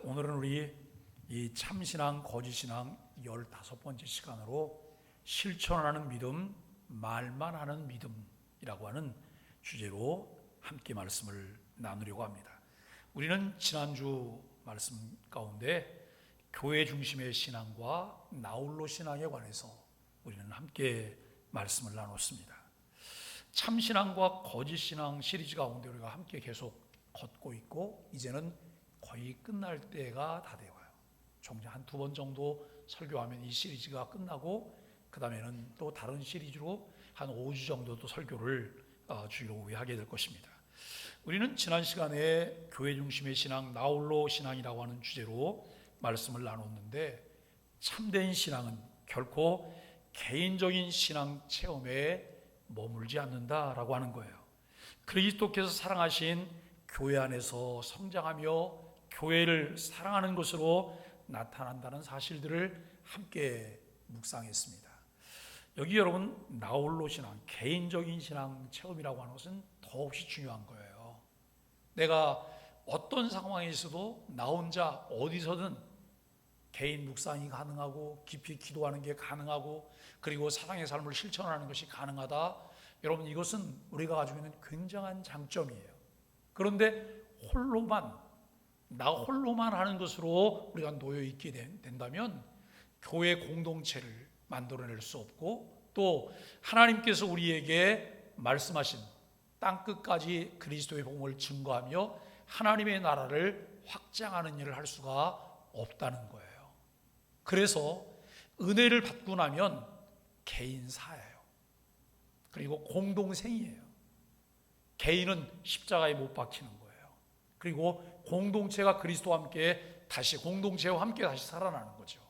오늘은 우리 이 참신앙, 거짓신앙 15번째 시간으로 실천하는 믿음, 말만 하는 믿음이라고 하는 주제로 함께 말씀을 나누려고 합니다. 우리는 지난주 말씀 가운데 교회 중심의 신앙과 나홀로 신앙에 관해서 우리는 함께 말씀을 나눴습니다. 참신앙과 거짓신앙 시리즈 가운데 우리가 함께 계속 걷고 있고 이제는 거의 끝날 때가 다 되어요. 종종 한 두 번 정도 설교하면 이 시리즈가 끝나고 그 다음에는 또 다른 시리즈로 한 5주 정도 또 설교를 주로 하게 될 것입니다. 우리는 지난 시간에 교회 중심의 신앙, 나홀로 신앙이라고 하는 주제로 말씀을 나눴는데 참된 신앙은 결코 개인적인 신앙 체험에 머물지 않는다라고 하는 거예요. 그리스도께서 사랑하신 교회 안에서 성장하며 교회를 사랑하는 것으로 나타난다는 사실들을 함께 묵상했습니다. 여기 여러분 나홀로 신앙, 개인적인 신앙 체험이라고 하는 것은 더없이 중요한 거예요. 내가 어떤 상황에 있어도 나 혼자 어디서든 개인 묵상이 가능하고 깊이 기도하는 게 가능하고 그리고 사랑의 삶을 실천하는 것이 가능하다. 여러분 이것은 우리가 가지고 있는 굉장한 장점이에요. 그런데 나 홀로만 하는 것으로 우리가 놓여 있게 된다면 교회 공동체를 만들어낼 수 없고 또 하나님께서 우리에게 말씀하신 땅끝까지 그리스도의 복음을 증거하며 하나님의 나라를 확장하는 일을 할 수가 없다는 거예요. 그래서 은혜를 받고 나면 개인사예요. 그리고 공동생이에요. 개인은 십자가에 못 박히는 거예요. 그리고 공동체가 그리스도와 함께 공동체와 함께 다시 살아나는 거죠.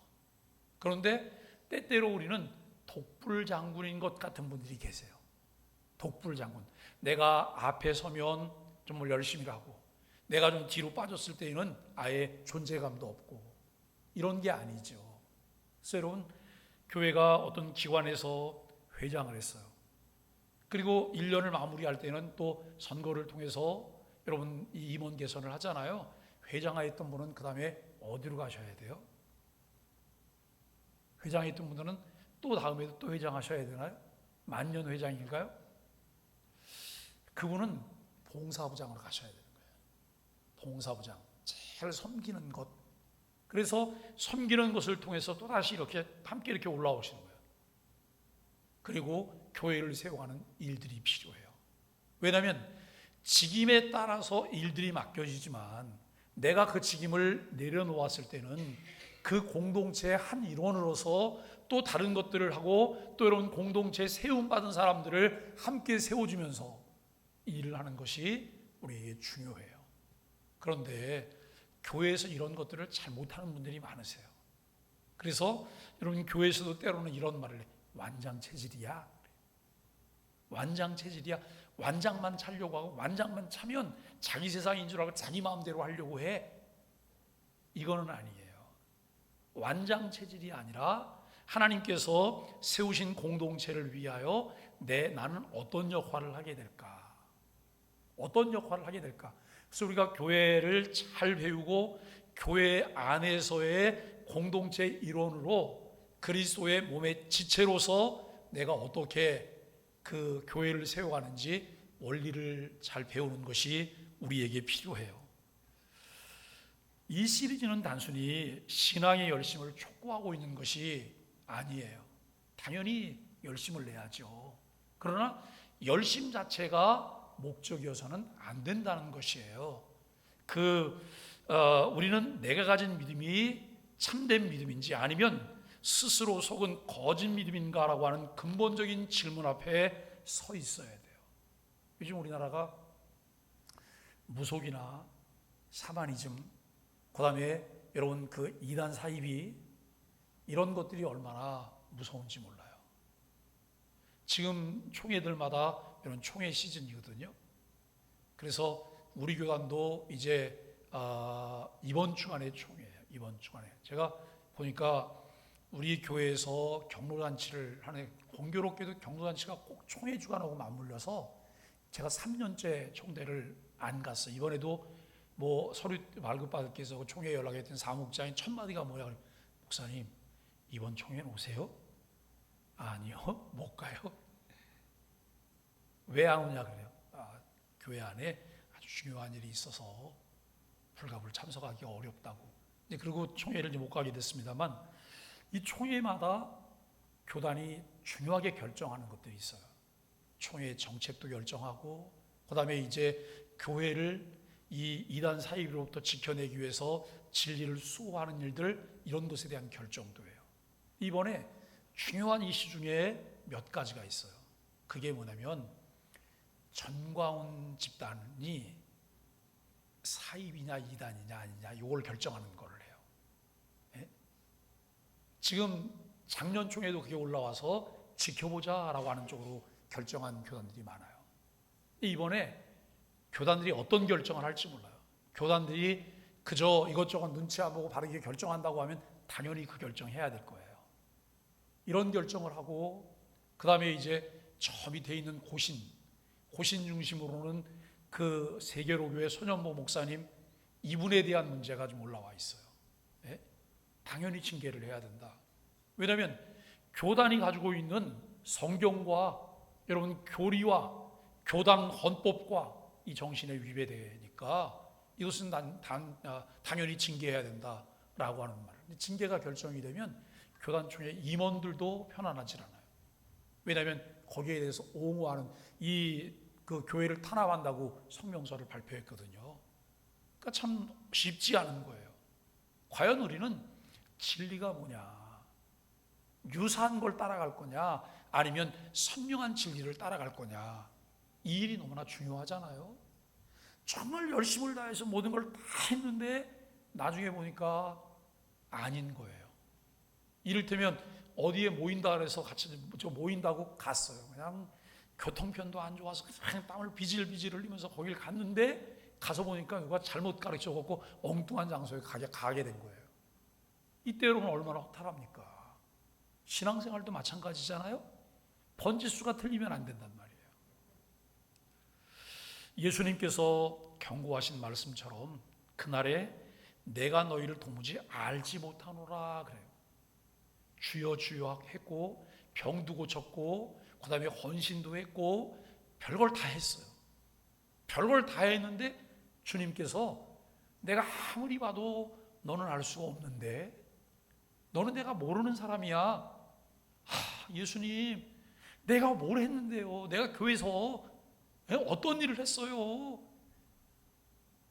그런데 때때로 우리는 독불장군인 것 같은 분들이 계세요. 독불장군. 내가 앞에 서면 좀 열심히 하고 내가 좀 뒤로 빠졌을 때에는 아예 존재감도 없고 이런 게 아니죠. 그래서 여러분 교회가 어떤 기관에서 회장을 했어요. 그리고 1년을 마무리할 때는 또 선거를 통해서 여러분 이 임원 개선을 하잖아요. 회장하였던 분은 그 다음에 어디로 가셔야 돼요? 회장했던 분들은 또 다음에도 또 회장하셔야 되나요? 만년 회장인가요? 그분은 봉사부장으로 가셔야 되는 거예요. 봉사부장, 제일 섬기는 것. 그래서 섬기는 것을 통해서 또다시 이렇게 함께 이렇게 올라오시는 거예요. 그리고 교회를 세워가는 일들이 필요해요. 왜냐하면 직임에 따라서 일들이 맡겨지지만 내가 그 직임을 내려놓았을 때는 그 공동체의 한 일원으로서 또 다른 것들을 하고 또 이런 공동체에 세움받은 사람들을 함께 세워주면서 일을 하는 것이 우리에게 중요해요. 그런데 교회에서 이런 것들을 잘 못하는 분들이 많으세요. 그래서 여러분 교회에서도 때로는 이런 말을 해요. 완장체질이야. 완장체질이야. 완장만 차려고 하고 완장만 차면 자기 세상인 줄 알고 자기 마음대로 하려고 해. 이거는 아니에요. 완장체질이 아니라 하나님께서 세우신 공동체를 위하여 나는 어떤 역할을 하게 될까? 어떤 역할을 하게 될까? 그래서 우리가 교회를 잘 배우고 교회 안에서의 공동체 일원으로 그리스도의 몸의 지체로서 내가 어떻게 그 교회를 세워가는지 원리를 잘 배우는 것이 우리에게 필요해요. 이 시리즈는 단순히 신앙의 열심을 촉구하고 있는 것이 아니에요. 당연히 열심을 내야죠. 그러나 열심 자체가 목적이어서는 안 된다는 것이에요. 우리는 내가 가진 믿음이 참된 믿음인지 아니면 스스로 속은 거짓 믿음인가라고 하는 근본적인 질문 앞에 서 있어야 돼요. 요즘 우리나라가 무속이나 샤머니즘, 그 다음에 여러분 그 이단 사이비 이런 것들이 얼마나 무서운지 몰라요. 지금 총회들마다 이런 총회 시즌이거든요. 그래서 우리 교단도 이제 이번 주간에 총회예요. 이번 주간에 제가 보니까 우리 교회에서 경로잔치를 하는 공교롭게도 경로잔치가 꼭 총회 주간하고 맞물려서 제가 3년째 총대를 안 갔어요. 이번에도 뭐 서류 발급받기 위해서 총회 연락했던 사무국장인 첫 마디가 뭐야? 목사님, 이번 총회는 오세요? 아니요, 못 가요. 왜 안 오냐 그래요. 교회 안에 아주 중요한 일이 있어서 불가불 참석하기 어렵다고. 그리고 총회를 못 가게 됐습니다만, 이 총회마다 교단이 중요하게 결정하는 것들이 있어요. 총회 정책도 결정하고, 그 다음에 이제 교회를 이 이단 사이비로부터 지켜내기 위해서 진리를 수호하는 일들, 이런 것에 대한 결정도 해요. 이번에 중요한 이슈 중에 몇 가지가 있어요. 그게 뭐냐면 전광훈 집단이 사입이냐 이단이냐 아니냐 이걸 결정하는 걸 해요. 예? 지금 작년 총회도 그게 올라와서 지켜보자라고 하는 쪽으로 결정한 교단들이 많아요. 이번에 교단들이 어떤 결정을 할지 몰라요. 교단들이 그저 이것저것 눈치 안 보고 바르게 결정한다고 하면 당연히 그 결정해야 될 거예요. 이런 결정을 하고, 그 다음에 이제 저 밑에 있는 고신 중심으로는 그 세계로교회 손현보 목사님, 이분에 대한 문제가 좀 올라와 있어요. 예? 당연히 징계를 해야 된다. 왜냐하면 교단이 가지고 있는 성경과 여러분 교리와 교단 헌법과 이 정신에 위배되니까 이것은 당연히 징계해야 된다라고 하는 말. 징계가 결정이 되면 교단총회 임원들도 편안하지 않아요. 왜냐하면 거기에 대해서 옹호하는 그 교회를 탄압한다고 성명서를 발표했거든요. 그러니까 참 쉽지 않은 거예요. 과연 우리는 진리가 뭐냐? 유사한 걸 따라갈 거냐? 아니면 선명한 진리를 따라갈 거냐? 이 일이 너무나 중요하잖아요. 정말 열심을 다해서 모든 걸 다 했는데 나중에 보니까 아닌 거예요. 이를테면 어디에 모인다 그래서 같이 모인다고 갔어요. 그냥 교통편도 안 좋아서 그냥 땀을 비질비질 흘리면서 거길 갔는데 가서 보니까 누가 잘못 가르쳐갖고 엉뚱한 장소에 가게 된 거예요. 이때 여러분 얼마나 허탈합니까? 신앙생활도 마찬가지잖아요. 번지수가 틀리면 안 된단 말이에요. 예수님께서 경고하신 말씀처럼 그날에 내가 너희를 도무지 알지 못하노라 그래요. 주여 주여 했고 병도 고쳤고 그 다음에 헌신도 했고 별걸 다 했어요. 별걸 다 했는데 주님께서 내가 아무리 봐도 너는 알 수가 없는데 너는 내가 모르는 사람이야. 예수님 내가 뭘 했는데요? 내가 교회에서 어떤 일을 했어요?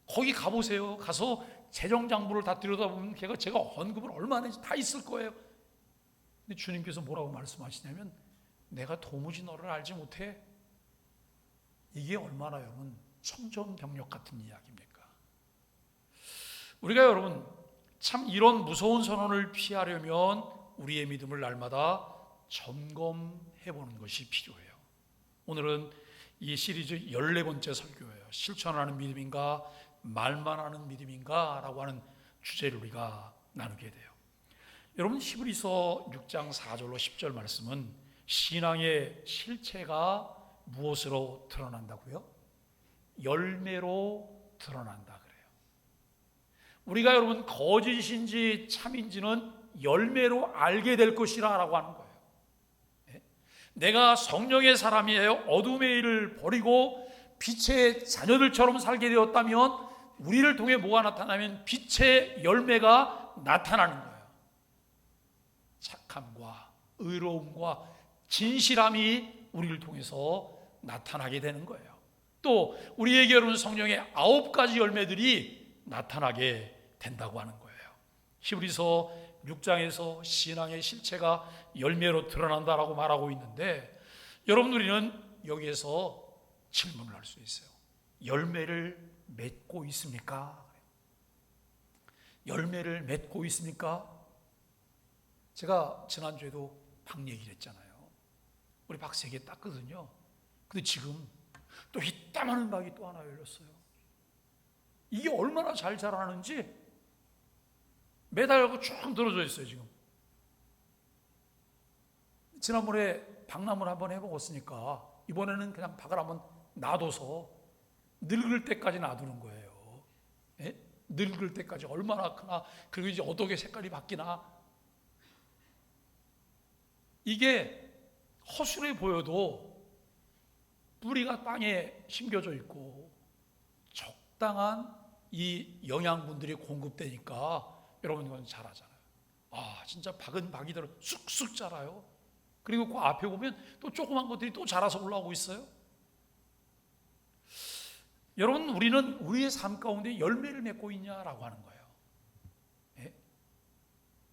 거기 가보세요. 가서 재정장부를 다 들여다보면 제가 헌금을 얼마나 했는지 다 있을 거예요. 근데 주님께서 뭐라고 말씀하시냐면 내가 도무지 너를 알지 못해. 이게 얼마나 여러분 청정병력 같은 이야기입니까? 우리가 여러분 참 이런 무서운 선언을 피하려면 우리의 믿음을 날마다 점검해보는 것이 필요해요. 오늘은 이 시리즈 14번째 설교예요. 실천하는 믿음인가 말만 하는 믿음인가 라고 하는 주제를 우리가 나누게 돼요. 여러분 히브리서 6장 4절로 10절 말씀은 신앙의 실체가 무엇으로 드러난다고요? 열매로 드러난다 그래요. 우리가 여러분 거짓인지 참인지는 열매로 알게 될 것이라 라고 하는 거예요. 내가 성령의 사람이에요. 어둠의 일을 버리고 빛의 자녀들처럼 살게 되었다면 우리를 통해 뭐가 나타나면 빛의 열매가 나타나는 거예요. 착함과 의로움과 진실함이 우리를 통해서 나타나게 되는 거예요. 또 우리에게 여러분 성령의 9가지 열매들이 나타나게 된다고 하는 거예요. 히브리서 6장에서 신앙의 실체가 열매로 드러난다라고 말하고 있는데 여러분 우리는 여기에서 질문을 할 수 있어요. 열매를 맺고 있습니까? 열매를 맺고 있습니까? 제가 지난주에도 박 얘기를 했잖아요. 우리 박 3개 땄거든요. 근데 지금 또 이따만한 박이 또 하나 열렸어요. 이게 얼마나 잘 자라는지 매달고 쭉 늘어져 있어요. 지금 지난번에 박나무를 한번 해먹었으니까 이번에는 그냥 박을 한번 놔둬서 늙을 때까지 놔두는 거예요. 예? 늙을 때까지 얼마나 크나, 그리고 이제 어떻게 색깔이 바뀌나. 이게 허술해 보여도 뿌리가 땅에 심겨져 있고 적당한 이 영양분들이 공급되니까 여러분 이건 잘하잖아요. 진짜 박은 박이대로 쑥쑥 자라요. 그리고 그 앞에 보면 또 조그만 것들이 또 자라서 올라오고 있어요. 여러분, 우리는 우리의 삶 가운데 열매를 맺고 있냐라고 하는 거예요. 예?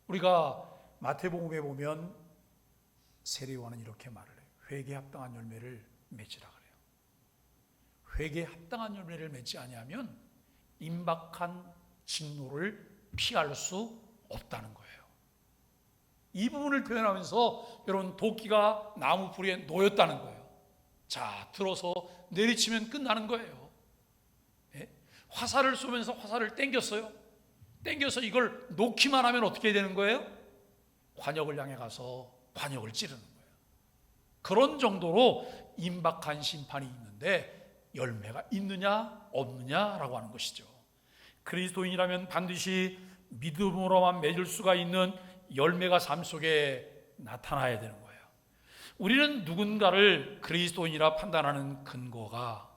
우리가 마태복음에 보면 세례요한은 이렇게 말을 해요. 회개에 합당한 열매를 맺으라 그래요. 회개에 합당한 열매를 맺지 아니하면 임박한 진노를 피할 수 없다는 거예요. 이 부분을 표현하면서 여러분, 도끼가 나무 뿌리에 놓였다는 거예요. 자, 들어서 내리치면 끝나는 거예요. 예? 화살을 쏘면서 화살을 땡겼어요. 땡겨서 이걸 놓기만 하면 어떻게 되는 거예요? 관역을 향해 가서 관역을 찌르는 거예요. 그런 정도로 임박한 심판이 있는데 열매가 있느냐 없느냐라고 하는 것이죠. 그리스도인이라면 반드시 믿음으로만 맺을 수가 있는 열매가 삶 속에 나타나야 되는 거예요. 우리는 누군가를 그리스도인이라 판단하는 근거가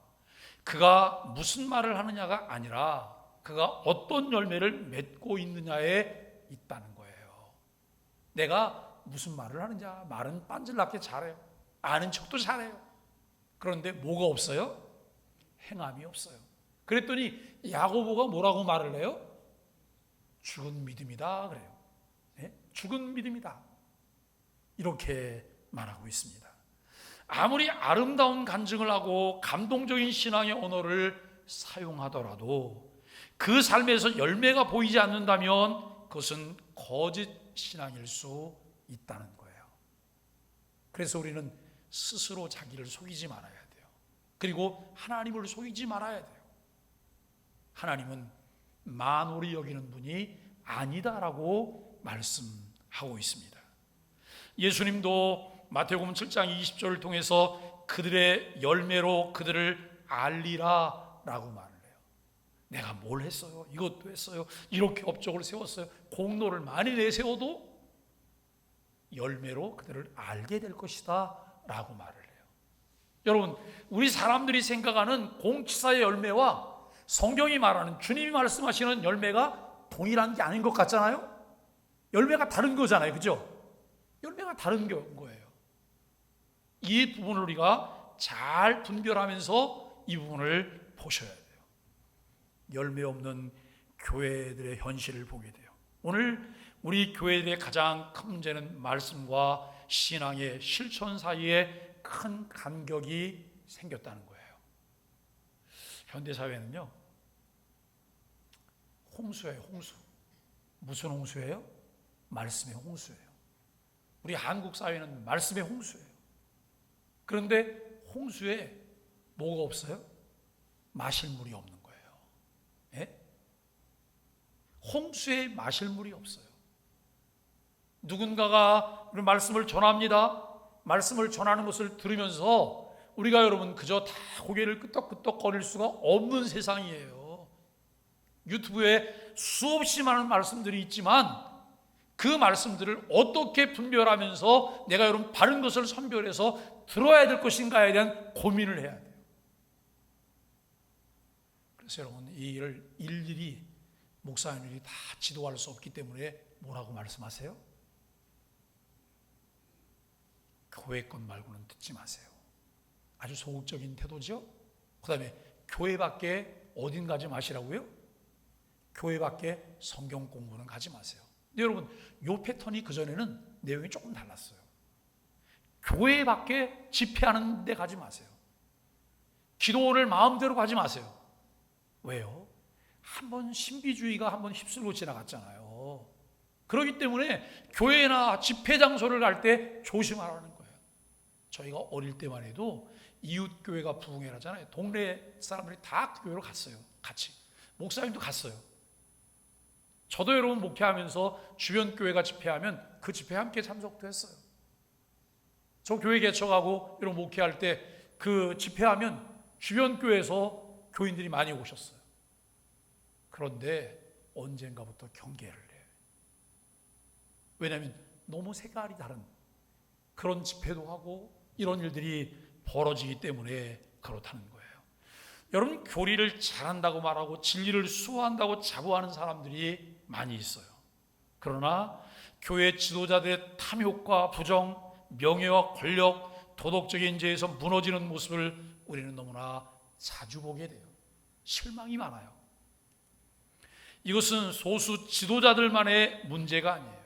그가 무슨 말을 하느냐가 아니라 그가 어떤 열매를 맺고 있느냐에 있다는 거예요. 내가 무슨 말을 하느냐, 말은 빤질나게 잘해요. 아는 척도 잘해요. 그런데 뭐가 없어요? 행함이 없어요. 그랬더니 야고보가 뭐라고 말을 해요? 죽은 믿음이다 그래요. 네? 죽은 믿음이다. 이렇게 말하고 있습니다. 아무리 아름다운 간증을 하고 감동적인 신앙의 언어를 사용하더라도 그 삶에서 열매가 보이지 않는다면 그것은 거짓 신앙일 수 있다는 거예요. 그래서 우리는 스스로 자기를 속이지 말아야 돼요. 그리고 하나님을 속이지 말아야 돼요. 하나님은 만홀히 여기는 분이 아니다라고 말씀하고 있습니다. 예수님도 마태복음 7장 20절을 통해서 그들의 열매로 그들을 알리라 라고 말을 해요. 내가 뭘 했어요? 이것도 했어요. 이렇게 업적을 세웠어요. 공로를 많이 내세워도 열매로 그들을 알게 될 것이다 라고 말을 해요. 여러분, 우리 사람들이 생각하는 공치사의 열매와 성경이 말하는, 주님이 말씀하시는 열매가 동일한 게 아닌 것 같잖아요. 열매가 다른 거잖아요. 그죠? 열매가 다른 거예요. 이 부분을 우리가 잘 분별하면서 이 부분을 보셔야 돼요. 열매 없는 교회들의 현실을 보게 돼요. 오늘 우리 교회들의 가장 큰 문제는 말씀과 신앙의 실천 사이에 큰 간격이 생겼다는 거예요. 현대사회는요, 홍수예요. 홍수. 무슨 홍수예요? 말씀의 홍수예요. 우리 한국 사회는 말씀의 홍수예요. 그런데 홍수에 뭐가 없어요? 마실 물이 없는 거예요. 예? 홍수에 마실 물이 없어요. 누군가가 말씀을 전합니다. 말씀을 전하는 것을 들으면서 우리가 여러분 그저 다 고개를 끄덕끄덕 거릴 수가 없는 세상이에요. 유튜브에 수없이 많은 말씀들이 있지만 그 말씀들을 어떻게 분별하면서 내가 여러분 바른 것을 선별해서 들어야 될 것인가에 대한 고민을 해야 돼요. 그래서 여러분 이 일을 일일이 목사님들이 다 지도할 수 없기 때문에 뭐라고 말씀하세요? 교회 것 말고는 듣지 마세요. 아주 소극적인 태도죠. 그 다음에 교회밖에 어딘 가지 마시라고요? 교회밖에 성경 공부는 가지 마세요. 근데 여러분 이 패턴이 그전에는 내용이 조금 달랐어요. 교회밖에 집회하는 데 가지 마세요. 기도를 마음대로 가지 마세요. 왜요? 한번 신비주의가 한번 휩쓸고 지나갔잖아요. 그렇기 때문에 교회나 집회 장소를 갈 때 조심하라는 거예요. 저희가 어릴 때만 해도 이웃교회가 부흥회라잖아요. 동네 사람들이 다 교회로 갔어요. 같이. 목사님도 갔어요. 저도 여러분 목회하면서 주변 교회가 집회하면 그 집회에 함께 참석도 했어요. 저 교회 개척하고 여러분 목회할 때 그 집회하면 주변 교회에서 교인들이 많이 오셨어요. 그런데 언젠가부터 경계를 해요. 왜냐하면 너무 색깔이 다른 그런 집회도 하고 이런 일들이 벌어지기 때문에 그렇다는 거예요. 여러분, 교리를 잘한다고 말하고 진리를 수호한다고 자부하는 사람들이 많이 있어요. 그러나 교회 지도자들의 탐욕과 부정, 명예와 권력, 도덕적인 죄에서 무너지는 모습을 우리는 너무나 자주 보게 돼요. 실망이 많아요. 이것은 소수 지도자들만의 문제가 아니에요.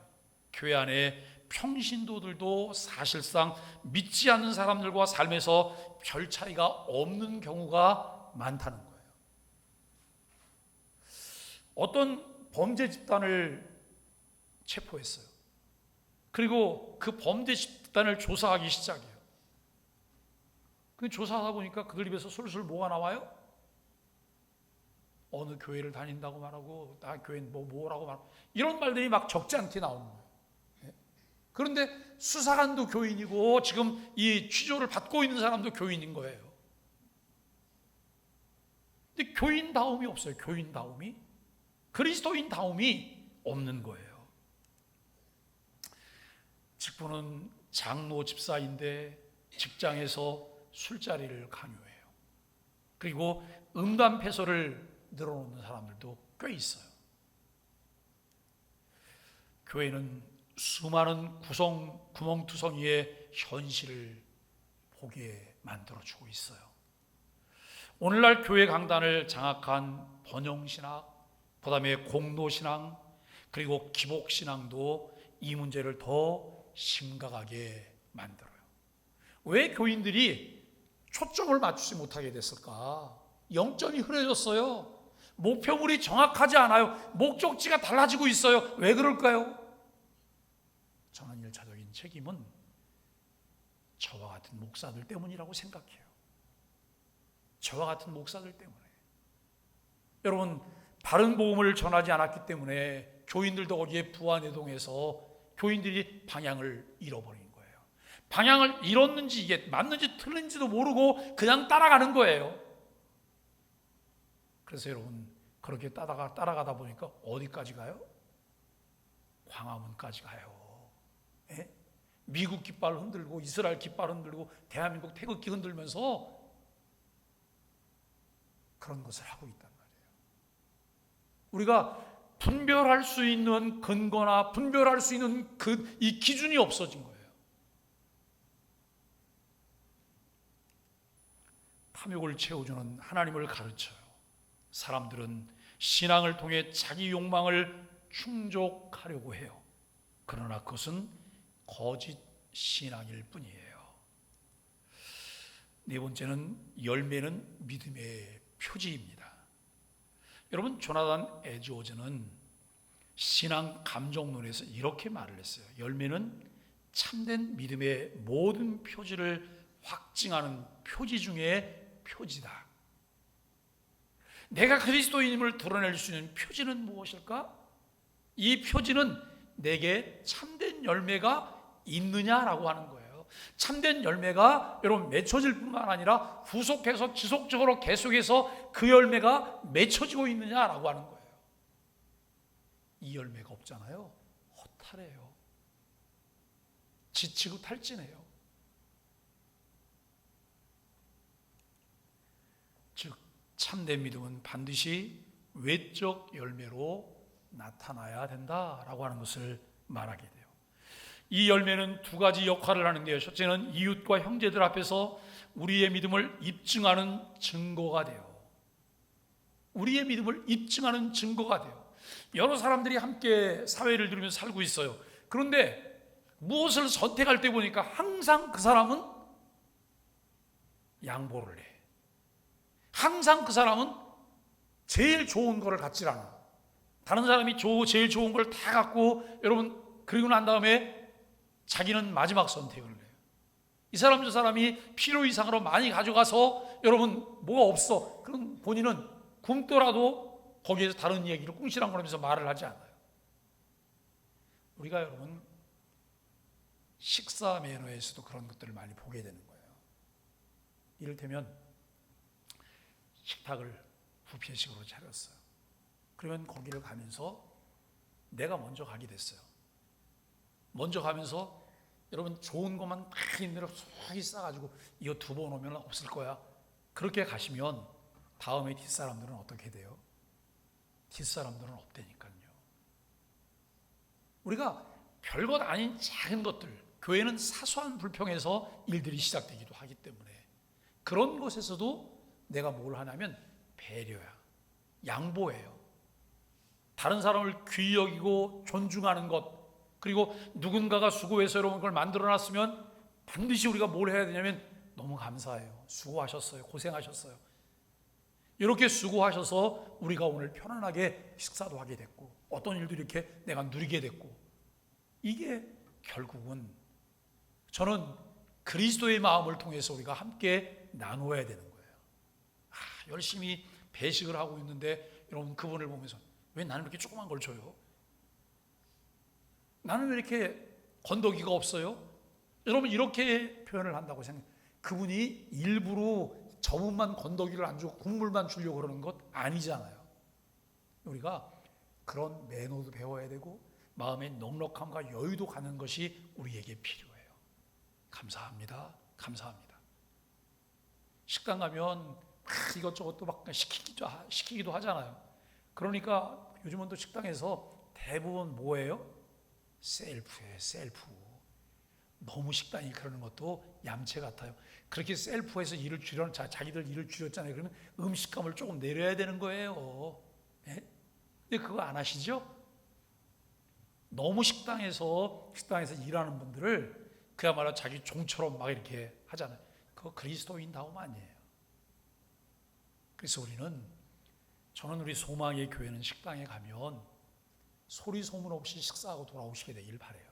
교회 안에 평신도들도 사실상 믿지 않는 사람들과 삶에서 별 차이가 없는 경우가 많다는 거예요. 어떤 범죄 집단을 체포했어요. 그리고 그 범죄 집단을 조사하기 시작해요. 그 조사하다 보니까 그들 입에서 술술 뭐가 나와요? 어느 교회를 다닌다고 말하고, 나 교회는 뭐라고 말하고, 이런 말들이 막 적지 않게 나오는 거예요. 그런데 수사관도 교인이고 지금 이 취조를 받고 있는 사람도 교인인 거예요. 근데 교인다움이 없어요. 교인다움이, 그리스도인다움이 없는 거예요. 직분은 장로 집사인데 직장에서 술자리를 강요해요. 그리고 음담패소를 늘어놓는 사람들도 꽤 있어요. 교회는 수많은 구멍투성이의 현실을 보게 만들어주고 있어요. 오늘날 교회 강단을 장악한 번영신학, 그 다음에 공로신앙, 그리고 기복신앙도 이 문제를 더 심각하게 만들어요. 왜 교인들이 초점을 맞추지 못하게 됐을까? 영점이 흐려졌어요. 목표물이 정확하지 않아요. 목적지가 달라지고 있어요. 왜 그럴까요? 저는 1차적인 책임은 저와 같은 목사들 때문이라고 생각해요. 저와 같은 목사들 때문에. 여러분, 바른 복음을 전하지 않았기 때문에 교인들도 거기에 부안해동해서 교인들이 방향을 잃어버린 거예요. 방향을 잃었는지 이게 맞는지 틀린지도 모르고 그냥 따라가는 거예요. 그래서 여러분, 그렇게 따라가다 보니까 어디까지 가요? 광화문까지 가요. 예? 미국 깃발 흔들고 이스라엘 깃발 흔들고 대한민국 태극기 흔들면서 그런 것을 하고 있단 말이에요. 우리가 분별할 수 있는 근거나 분별할 수 있는 이 기준이 없어진 거예요. 탐욕을 채워주는 하나님을 가르쳐요. 사람들은 신앙을 통해 자기 욕망을 충족하려고 해요. 그러나 그것은 거짓 신앙일 뿐이에요. 네 번째는 열매는 믿음의 표지입니다. 여러분, 조나단 에드워즈는 신앙 감정론에서 이렇게 말을 했어요. 열매는 참된 믿음의 모든 표지를 확증하는 표지 중에 표지다. 내가 그리스도인임을 드러낼 수 있는 표지는 무엇일까? 이 표지는 내게 참된 열매가 있느냐라고 하는 거예요. 참된 열매가 여러분 맺혀질 뿐만 아니라 후속해서 지속적으로 계속해서 그 열매가 맺혀지고 있느냐라고 하는 거예요. 이 열매가 없잖아요. 허탈해요. 지치고 탈진해요. 즉 참된 믿음은 반드시 외적 열매로 나타나야 된다라고 하는 것을 말하게 돼요. 이 열매는 두 가지 역할을 하는데요. 첫째는 이웃과 형제들 앞에서 우리의 믿음을 입증하는 증거가 돼요. 우리의 믿음을 입증하는 증거가 돼요. 여러 사람들이 함께 사회를 누리면서 살고 있어요. 그런데 무엇을 선택할 때 보니까 항상 그 사람은 양보를 해. 항상 그 사람은 제일 좋은 거를 갖질 않아. 다른 사람이 제일 좋은 걸 다 갖고 여러분 그리고 난 다음에 자기는 마지막 선택을 해요. 이 사람 저 사람이 필요 이상으로 많이 가져가서 여러분 뭐가 없어. 그럼 본인은 굶더라도 거기에서 다른 얘기를 꿍시렁거리면서 말을 하지 않아요. 우리가 여러분 식사 매너에서도 그런 것들을 많이 보게 되는 거예요. 이를테면 식탁을 뷔페식으로 차렸어요. 그러면 거기를 가면서 내가 먼저 가게 됐어요. 먼저 가면서 여러분 좋은 것만 막 있는 대로 속이 싸가지고 이거 2번 오면 없을 거야. 그렇게 가시면 다음에 뒷사람들은 어떻게 돼요? 뒷사람들은 없다니까요. 우리가 별것 아닌 작은 것들, 교회는 사소한 불평에서 일들이 시작되기도 하기 때문에 그런 것에서도 내가 뭘 하냐면 배려야, 양보해요. 다른 사람을 귀히 여기고 존중하는 것, 그리고 누군가가 수고해서 여러분 그걸 만들어놨으면 반드시 우리가 뭘 해야 되냐면 너무 감사해요. 수고하셨어요. 고생하셨어요. 이렇게 수고하셔서 우리가 오늘 편안하게 식사도 하게 됐고 어떤 일도 이렇게 내가 누리게 됐고, 이게 결국은 저는 그리스도의 마음을 통해서 우리가 함께 나누어야 되는 거예요. 열심히 배식을 하고 있는데 여러분 그분을 보면서 왜 나는 이렇게 조그만 걸 줘요? 나는 왜 이렇게 건더기가 없어요? 여러분 이렇게 표현을 한다고 생각해요. 그분이 일부러 저분만 건더기를 안 주고 국물만 주려고 그러는 것 아니잖아요. 우리가 그런 매너도 배워야 되고 마음의 넉넉함과 여유도 가는 것이 우리에게 필요해요. 감사합니다. 감사합니다. 식당 가면 이것저것 또 막 시키기도 하잖아요. 그러니까 요즘은 또 식당에서 대부분 뭐예요? 셀프예요. 셀프. 너무 식당이 그러는 것도 얌체 같아요. 그렇게 셀프에서 자기들 일을 줄였잖아요. 그러면 음식값을 조금 내려야 되는 거예요. 네? 근데 그거 안 하시죠? 너무 식당에서 일하는 분들을 그야말로 자기 종처럼 막 이렇게 하잖아요. 그거 그리스도인다움 아니에요. 그래서 저는 우리 소망의 교회는 식당에 가면 소리 소문 없이 식사하고 돌아오시게 되길 바라요.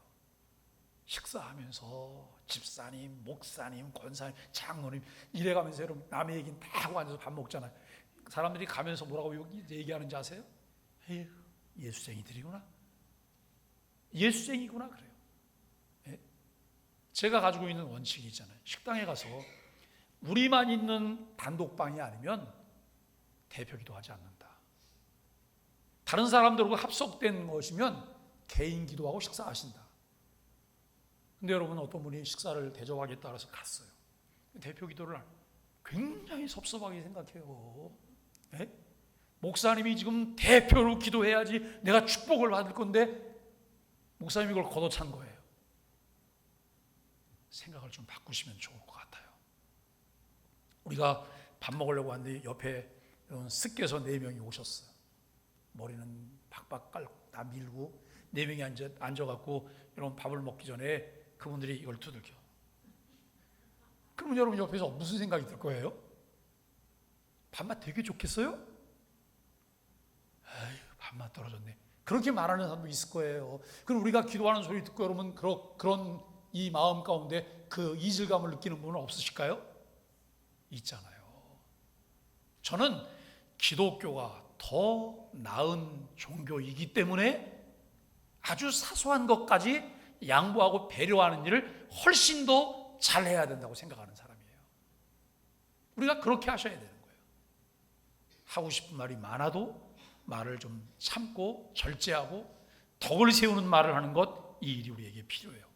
식사하면서 집사님, 목사님, 권사님, 장로님 이래가면서 여러분 남의 얘기는 다 하고 앉아서 밥 먹잖아요. 사람들이 가면서 뭐라고 얘기하는지 아세요? 에휴, 예수쟁이들이구나. 예수쟁이구나 그래요. 예? 제가 가지고 있는 원칙이 있잖아요. 식당에 가서 우리만 있는 단독방이 아니면 대표기도 하지 않는다. 다른 사람들과 합석된 것이면 개인 기도하고 식사하신다. 근데 여러분 어떤 분이 식사를 대접하겠다 그래서 갔어요. 대표 기도를 굉장히 섭섭하게 생각해요. 네? 목사님이 지금 대표로 기도해야지 내가 축복을 받을 건데 목사님이 그걸 걷어찬 거예요. 생각을 좀 바꾸시면 좋을 것 같아요. 우리가 밥 먹으려고 하는데 옆에 습께서 4명이 오셨어요. 머리는 박박 깔고 다 밀고 4명이 앉아갖고 여러분 밥을 먹기 전에 그분들이 이걸 두들겨. 그러면 여러분 옆에서 무슨 생각이 들 거예요? 밥맛 되게 좋겠어요? 에휴, 밥맛 떨어졌네. 그렇게 말하는 사람도 있을 거예요. 그럼 우리가 기도하는 소리 듣고 여러분 그런 이 마음 가운데 그 이질감을 느끼는 분은 없으실까요? 있잖아요. 저는 기독교가 더 나은 종교이기 때문에 아주 사소한 것까지 양보하고 배려하는 일을 훨씬 더 잘해야 된다고 생각하는 사람이에요. 우리가 그렇게 하셔야 되는 거예요. 하고 싶은 말이 많아도 말을 좀 참고 절제하고 덕을 세우는 말을 하는 것, 이 일이 우리에게 필요해요.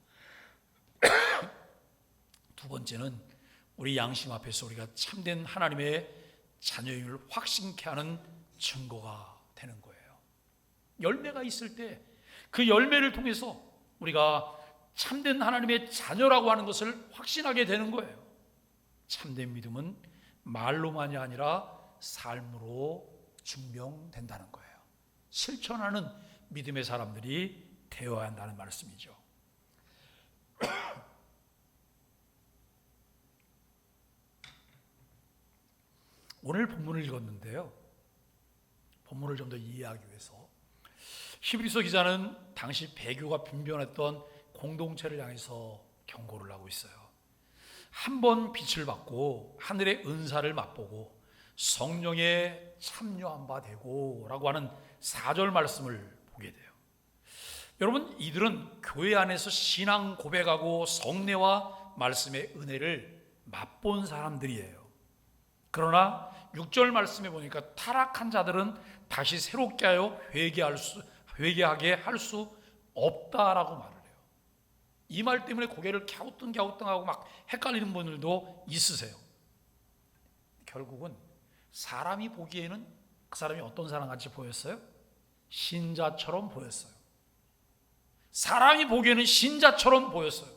두 번째는 우리 양심 앞에서 우리가 참된 하나님의 자녀임을 확신케 하는 증거가 되는 거예요. 열매가 있을 때 그 열매를 통해서 우리가 참된 하나님의 자녀라고 하는 것을 확신하게 되는 거예요. 참된 믿음은 말로만이 아니라 삶으로 증명된다는 거예요. 실천하는 믿음의 사람들이 되어야 한다는 말씀이죠. 오늘 본문을 읽었는데요. 본문을 좀 더 이해하기 위해서 히브리서 기자는 당시 배교가 빈번했던 공동체를 향해서 경고를 하고 있어요. 한 번 빛을 받고 하늘의 은사를 맛보고 성령에 참여한 바 되고 라고 하는 4절 말씀을 보게 돼요. 여러분, 이들은 교회 안에서 신앙 고백하고 성례와 말씀의 은혜를 맛본 사람들이에요. 그러나 6절 말씀에 보니까 타락한 자들은 다시 새롭게 하여 회개하게 할 수 없다라고 말을 해요. 이 말 때문에 고개를 갸우뚱갸우뚱하고 막 헷갈리는 분들도 있으세요. 결국은 사람이 보기에는 그 사람이 어떤 사람같이 보였어요? 신자처럼 보였어요. 사람이 보기에는 신자처럼 보였어요.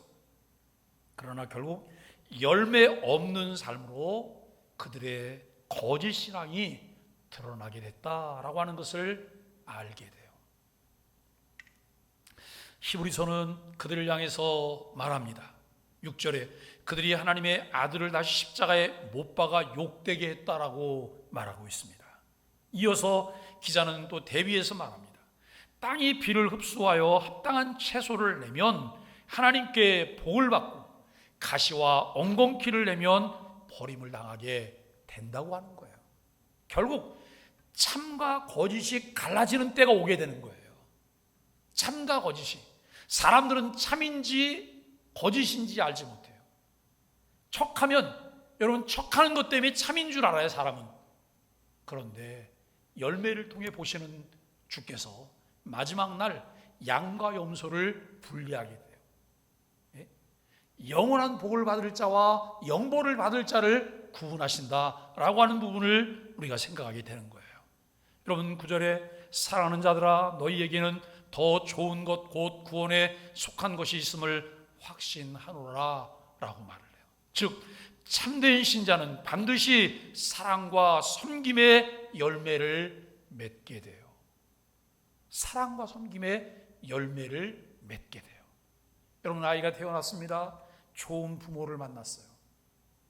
그러나 결국 열매 없는 삶으로 그들의 거짓 신앙이 드러나게 됐다라고 하는 것을 알게 돼요. 히브리서는 그들을 향해서 말합니다. 6절에 그들이 하나님의 아들을 다시 십자가에 못 박아 욕되게 했다라고 말하고 있습니다. 이어서 기자는 또 대비해서 말합니다. 땅이 비를 흡수하여 합당한 채소를 내면 하나님께 복을 받고 가시와 엉겅퀴를 내면 버림을 당하게 된다고 하는 거예요. 결국 참과 거짓이 갈라지는 때가 오게 되는 거예요. 참과 거짓이. 사람들은 참인지 거짓인지 알지 못해요. 척하면 여러분 척하는 것 때문에 참인 줄 알아요, 사람은. 그런데 열매를 통해 보시는 주께서 마지막 날 양과 염소를 분리하게 돼요. 예? 영원한 복을 받을 자와 영벌을 받을 자를 구분하신다라고 하는 부분을 우리가 생각하게 되는 거예요. 여러분 9절에 사랑하는 자들아 너희에게는 더 좋은 것 곧 구원에 속한 것이 있음을 확신하노라 라고 말을 해요. 즉 참된 신자는 반드시 사랑과 섬김의 열매를 맺게 돼요. 사랑과 섬김의 열매를 맺게 돼요. 여러분 아이가 태어났습니다. 좋은 부모를 만났어요.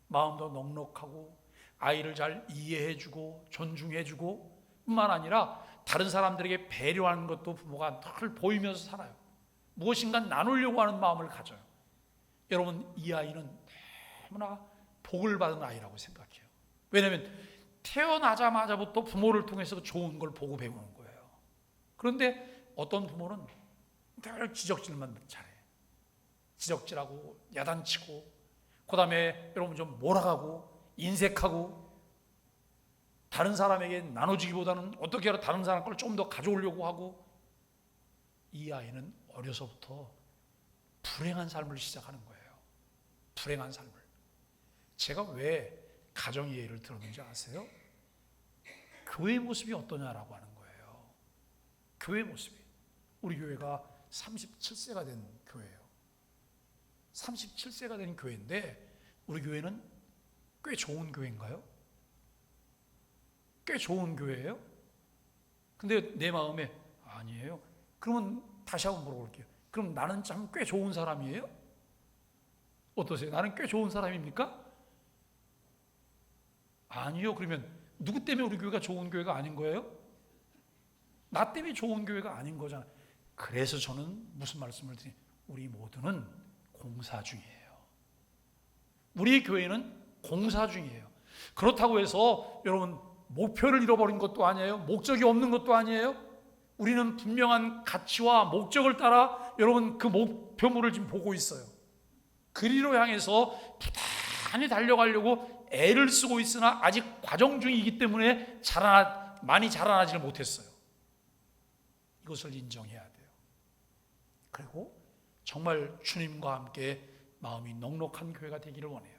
마음도 넉넉하고 아이를 잘 이해해주고 존중해주고 뿐만 아니라 다른 사람들에게 배려하는 것도 부모가 늘 보이면서 살아요. 무엇인가 나누려고 하는 마음을 가져요. 여러분 이 아이는 너무나 복을 받은 아이라고 생각해요. 왜냐하면 태어나자마자부터 부모를 통해서 좋은 걸 보고 배우는 거예요. 그런데 어떤 부모는 늘 지적질만 잘해. 지적질하고 야단치고 그 다음에 여러분 좀 몰아가고 인색하고 다른 사람에게 나눠주기보다는 어떻게 하라 다른 사람 걸 좀 더 가져오려고 하고 이 아이는 어려서부터 불행한 삶을 시작하는 거예요. 불행한 삶을. 제가 왜 가정의 예를 들었는지 아세요? 교회의 모습이 어떠냐라고 하는 거예요. 교회의 모습이. 우리 교회가 37세가 된 교회예요. 37세가 된 교회인데 우리 교회는 꽤 좋은 교회인가요? 꽤 좋은 교회예요? 근데 내 마음에 아니에요. 그러면 다시 한번 물어볼게요. 그럼 나는 참 꽤 좋은 사람이에요? 어떠세요? 나는 꽤 좋은 사람입니까? 아니요. 그러면 누구 때문에 우리 교회가 좋은 교회가 아닌 거예요? 나 때문에 좋은 교회가 아닌 거잖아요. 그래서 저는 무슨 말씀을 드리냐, 우리 모두는 공사 중이에요. 우리 교회는 공사 중이에요. 그렇다고 해서 여러분 목표를 잃어버린 것도 아니에요. 목적이 없는 것도 아니에요. 우리는 분명한 가치와 목적을 따라 여러분 그 목표물을 지금 보고 있어요. 그리로 향해서 부단히 달려가려고 애를 쓰고 있으나 아직 과정 중이기 때문에 많이 자라나지를 못했어요. 이것을 인정해야 돼요. 그리고 정말 주님과 함께 마음이 넉넉한 교회가 되기를 원해요.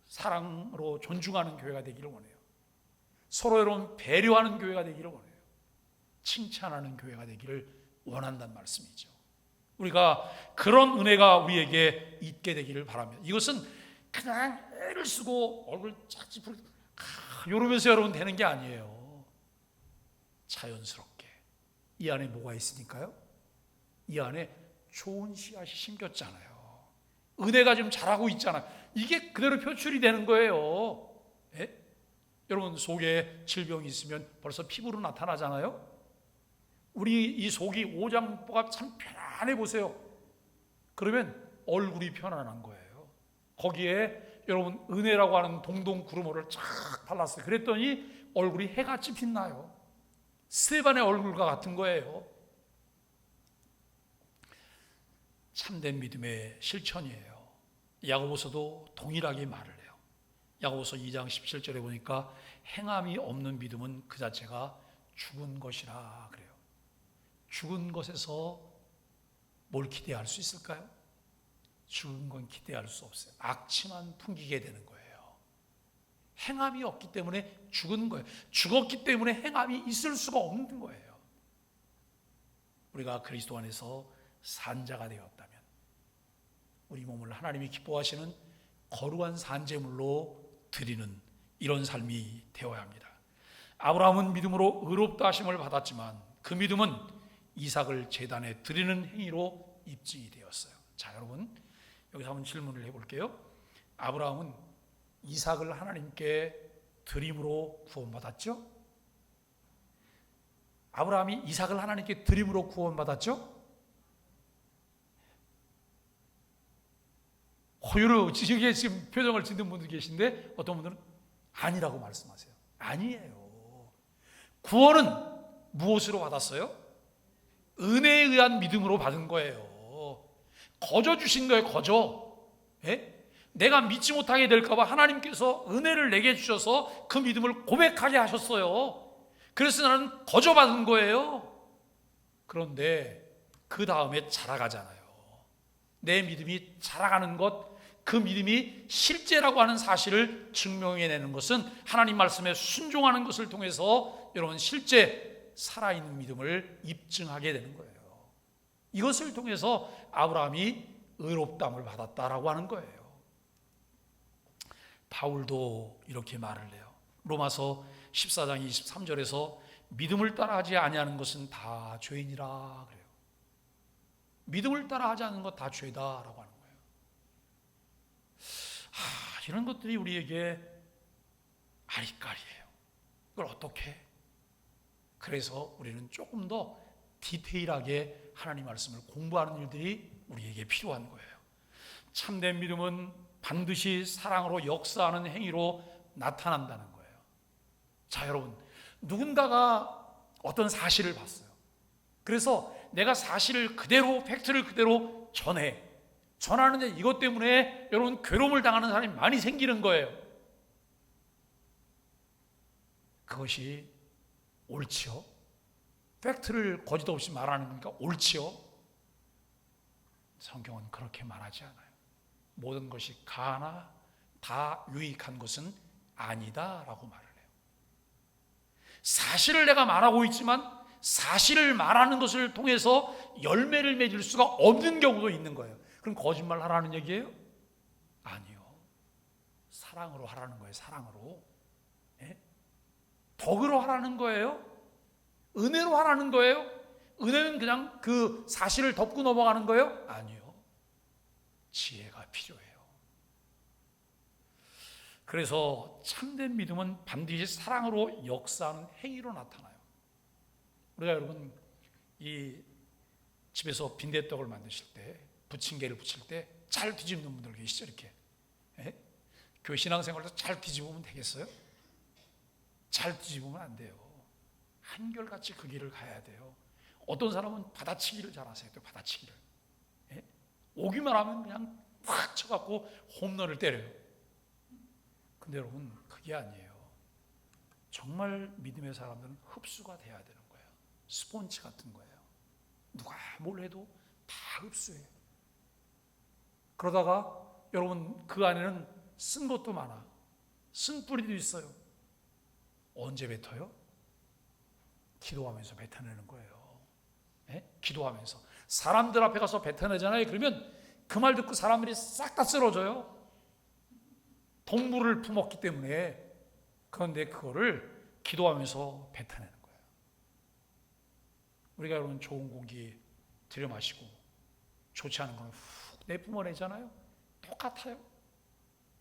사랑으로 존중하는 교회가 되기를 원해요. 서로 여러분 배려하는 교회가 되기를 원해요. 칭찬하는 교회가 되기를 원한다는 말씀이죠. 우리가 그런 은혜가 우리에게 있게 되기를 바랍니다. 이것은 그냥 애를 쓰고 얼굴 짝짓고 이러면서 여러분 되는 게 아니에요. 자연스럽게. 이 안에 뭐가 있으니까요? 이 안에 좋은 씨앗이 심겼잖아요. 은혜가 지금 자라고 있잖아요. 이게 그대로 표출이 되는 거예요. 예? 여러분 속에 질병이 있으면 벌써 피부로 나타나잖아요. 우리 이 속이 오장보가 참 편안해 보세요. 그러면 얼굴이 편안한 거예요. 거기에 여러분 은혜라고 하는 동동 구루마를 쫙 발랐어요. 그랬더니 얼굴이 해같이 빛나요. 스테반의 얼굴과 같은 거예요. 참된 믿음의 실천이에요. 야고보서도 동일하게 말을 해요. 야고보서 2장 17절에 보니까 행함이 없는 믿음은 그 자체가 죽은 것이라 그래요. 죽은 것에서 뭘 기대할 수 있을까요? 죽은 건 기대할 수 없어요. 악취만 풍기게 되는 거예요. 행함이 없기 때문에 죽은 거예요. 죽었기 때문에 행함이 있을 수가 없는 거예요. 우리가 그리스도 안에서 산 자가 되었다면 우리 몸을 하나님이 기뻐하시는 거룩한 산제물로 드리는 이런 삶이 되어야 합니다. 아브라함은 믿음으로 의롭다 하심을 받았지만 그 믿음은 이삭을 제단에 드리는 행위로 입증이 되었어요. 자, 여러분 여기서 한번 질문을 해볼게요. 아브라함은 이삭을 하나님께 드림으로 구원받았죠? 아브라함이 이삭을 하나님께 드림으로 구원받았죠? 호유로 지금 표정을 짓는 분들 계신데 어떤 분들은 아니라고 말씀하세요. 아니에요. 구원은 무엇으로 받았어요? 은혜에 의한 믿음으로 받은 거예요. 거저 주신 거예요. 거저. 예? 내가 믿지 못하게 될까 봐 하나님께서 은혜를 내게 주셔서 그 믿음을 고백하게 하셨어요. 그래서 나는 거저 받은 거예요. 그런데 그 다음에 자라가잖아요. 내 믿음이 자라가는 것, 그 믿음이 실제라고 하는 사실을 증명해내는 것은 하나님 말씀에 순종하는 것을 통해서 여러분 실제 살아있는 믿음을 입증하게 되는 거예요. 이것을 통해서 아브라함이 의롭다함을 받았다라고 하는 거예요. 바울도 이렇게 말을 해요. 로마서 14장 23절에서 믿음을 따라하지 아니하는 것은 다 죄인이라 그래요. 믿음을 따라하지 않는 것 다 죄다라고 하는 거예요. 이런 것들이 우리에게 아리까리예요. 이걸 어떻게 해? 그래서 우리는 조금 더 디테일하게 하나님 말씀을 공부하는 일들이 우리에게 필요한 거예요. 참된 믿음은 반드시 사랑으로 역사하는 행위로 나타난다는 거예요. 자, 여러분, 누군가가 어떤 사실을 봤어요. 그래서 내가 사실을 그대로, 팩트를 그대로 전하는데 이것 때문에 여러분 괴로움을 당하는 사람이 많이 생기는 거예요. 그것이 옳지요? 팩트를 거짓 없이 말하는 거니까 옳지요? 성경은 그렇게 말하지 않아요. 모든 것이 가나 다 유익한 것은 아니다라고 말을 해요. 사실을 내가 말하고 있지만 사실을 말하는 것을 통해서 열매를 맺을 수가 없는 경우도 있는 거예요. 그럼 거짓말 하라는 얘기예요? 아니요. 사랑으로 하라는 거예요. 사랑으로. 예? 덕으로 하라는 거예요? 은혜로 하라는 거예요? 은혜는 그냥 그 사실을 덮고 넘어가는 거예요? 아니요. 지혜가 필요해요. 그래서 참된 믿음은 반드시 사랑으로 역사하는 행위로 나타나요. 우리가 여러분 이 집에서 빈대떡을 만드실 때 부침개를 부칠 때 잘 뒤집는 분들 계시죠? 이렇게. 예? 교회 신앙생활에서 잘 뒤집으면 되겠어요? 잘 뒤집으면 안 돼요. 한결같이 그 길을 가야 돼요. 어떤 사람은 받아치기를 잘하세요. 또 받아치기를. 예? 오기만 하면 그냥 확 쳐갖고 홈런을 때려요. 근데 여러분 그게 아니에요. 정말 믿음의 사람들은 흡수가 돼야 되는 거예요. 스폰지 같은 거예요. 누가 뭘 해도 다 흡수해요. 그러다가 여러분 그 안에는 쓴 것도 많아. 쓴 뿌리도 있어요. 언제 뱉어요? 기도하면서 뱉어내는 거예요. 예? 기도하면서 사람들 앞에 가서 뱉어내잖아요. 그러면 그 말 듣고 사람들이 싹 다 쓰러져요. 동물을 품었기 때문에. 그런데 그거를 기도하면서 뱉어내는 거예요. 우리가 여러분 좋은 공기 들여 마시고 좋지 않은 건 훅 내뿜어내잖아요. 똑같아요.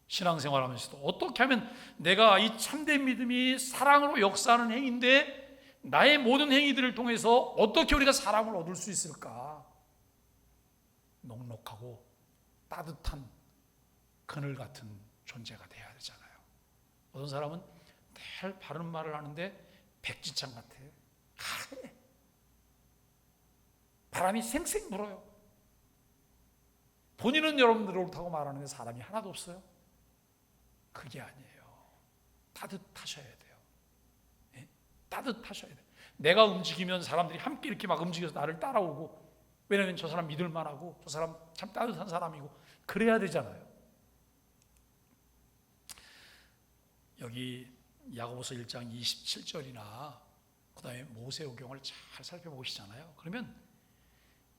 신앙생활 하면서도 어떻게 하면 내가 이 참된 믿음이 사랑으로 역사하는 행위인데 나의 모든 행위들을 통해서 어떻게 우리가 사랑을 얻을 수 있을까? 넉넉하고 따뜻한 그늘 같은 존재가 돼야 되잖아요. 어떤 사람은 늘 바른 말을 하는데 백지창 같아. 하얘. 바람이 쌩쌩 불어요. 본인은 여러분들 옳다고 말하는데 사람이 하나도 없어요. 그게 아니에요. 따뜻하셔야 돼요. 예? 따뜻하셔야 돼요. 내가 움직이면 사람들이 함께 이렇게 막 움직여서 나를 따라오고, 왜냐하면 저 사람 믿을 만하고 저 사람 참 따뜻한 사람이고 그래야 되잖아요. 여기 야고보서 1장 27절이나 그 다음에 모세오경을 잘 살펴보시잖아요. 그러면